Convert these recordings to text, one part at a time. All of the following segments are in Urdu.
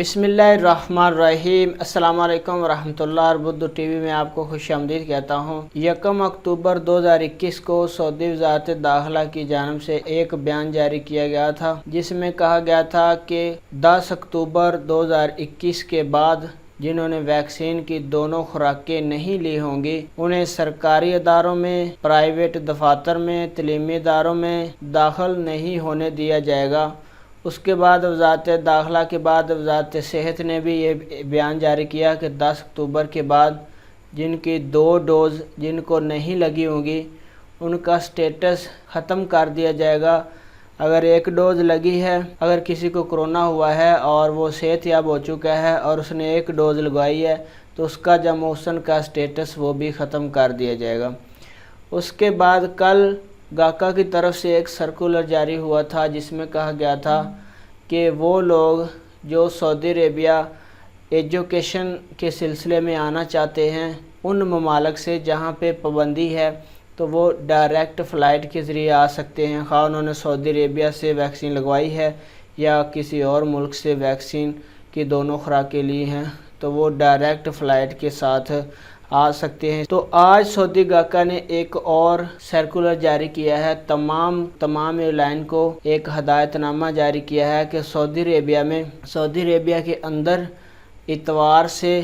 بسم اللہ الرحمن الرحیم۔ السلام علیکم ورحمۃ اللہ۔ اور بدھ ٹی وی میں آپ کو خوش آمدید کہتا ہوں۔ 1 اکتوبر 2021 کو سعودی وزارت داخلہ کی جانب سے ایک بیان جاری کیا گیا تھا، جس میں کہا گیا تھا کہ 10 اکتوبر 2021 کے بعد جنہوں نے ویکسین کی دونوں خوراکیں نہیں لی ہوں گی، انہیں سرکاری اداروں میں، پرائیویٹ دفاتر میں، تعلیمی اداروں میں داخل نہیں ہونے دیا جائے گا۔ اس کے بعد وزارت داخلہ کے بعد وزارت صحت نے بھی یہ بیان جاری کیا کہ 10 اکتوبر کے بعد جن کی 2 ڈوز جن کو نہیں لگی ہوں گی، ان کا سٹیٹس ختم کر دیا جائے گا۔ اگر 1 ڈوز لگی ہے، اگر کسی کو کرونا ہوا ہے اور وہ صحت یاب ہو چکا ہے اور اس نے 1 ڈوز لگوائی ہے، تو اس کا جموسن کا سٹیٹس وہ بھی ختم کر دیا جائے گا۔ اس کے بعد کل گاکا کی طرف سے ایک سرکولر جاری ہوا تھا، جس میں کہا گیا تھا کہ وہ لوگ جو سعودی عربیہ ایجوکیشن کے سلسلے میں آنا چاہتے ہیں، ان ممالک سے جہاں پہ پابندی ہے تو وہ ڈائریکٹ فلائٹ کے ذریعے آ سکتے ہیں، خواہ انہوں نے سعودی عربیہ سے ویکسین لگوائی ہے یا کسی اور ملک سے ویکسین کی دونوں خوراکیں لی ہیں، تو وہ ڈائریکٹ فلائٹ کے ساتھ آ سکتے ہیں۔ تو آج سعودی گاکا نے ایک اور سرکولر جاری کیا ہے، تمام ایئر لائن کو ایک ہدایت نامہ جاری کیا ہے کہ سعودی عربیہ کے اندر اتوار سے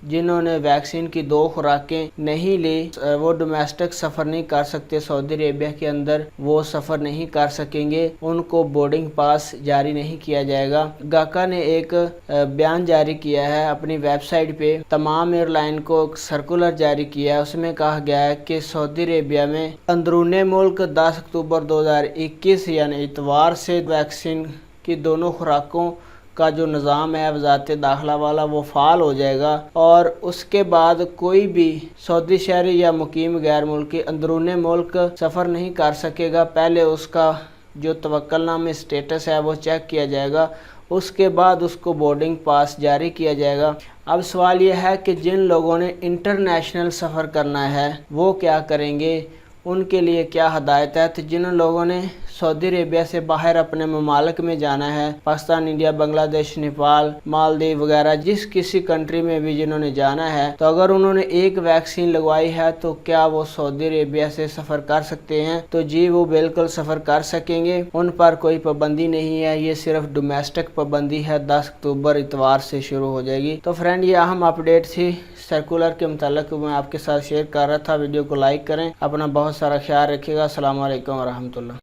جنہوں نے ویکسین کی 2 خوراکیں نہیں لی، وہ ڈومیسٹک سفر نہیں کر سکتے، سعودی عربیہ کے اندر وہ سفر نہیں کر سکیں گے، ان کو بورڈنگ پاس جاری نہیں کیا جائے گا۔ گاکا نے ایک بیان جاری کیا ہے اپنی ویب سائٹ پہ، تمام ایئر لائن کو ایک سرکولر جاری کیا ہے۔ اس میں کہا گیا ہے کہ سعودی عربیہ میں اندرون ملک 10 اکتوبر 2021 یعنی اتوار سے ویکسین کی دونوں خوراکوں کا جو نظام ہے وزارت داخلہ والا، وہ فعال ہو جائے گا، اور اس کے بعد کوئی بھی سعودی شہری یا مقیم غیر ملکی اندرون ملک سفر نہیں کر سکے گا۔ پہلے اس کا جو توکل نامہ سٹیٹس ہے وہ چیک کیا جائے گا، اس کے بعد اس کو بورڈنگ پاس جاری کیا جائے گا۔ اب سوال یہ ہے کہ جن لوگوں نے انٹرنیشنل سفر کرنا ہے وہ کیا کریں گے، ان کے لیے کیا ہدایت ہے؟ تو جن لوگوں نے سعودی عربیہ سے باہر اپنے ممالک میں جانا ہے، پاکستان، انڈیا، بنگلہ دیش، نیپال، مالدیو وغیرہ، جس کسی کنٹری میں بھی جنہوں نے جانا ہے، تو اگر انہوں نے 1 ویکسین لگوائی ہے تو کیا وہ سعودی عربیہ سے سفر کر سکتے ہیں؟ تو جی، وہ بالکل سفر کر سکیں گے، ان پر کوئی پابندی نہیں ہے، یہ صرف ڈومیسٹک پابندی ہے، 10 اکتوبر اتوار سے شروع ہو جائے گی۔ تو فرینڈ، یہ اہم اپڈیٹ تھی سرکولر کے متعلق، میں آپ کے ساتھ شیئر کر رہا تھا۔ ویڈیو کو لائک کریں، اپنا بہت سارا خیال رکھیے گا۔ السلام علیکم ورحمۃ اللہ۔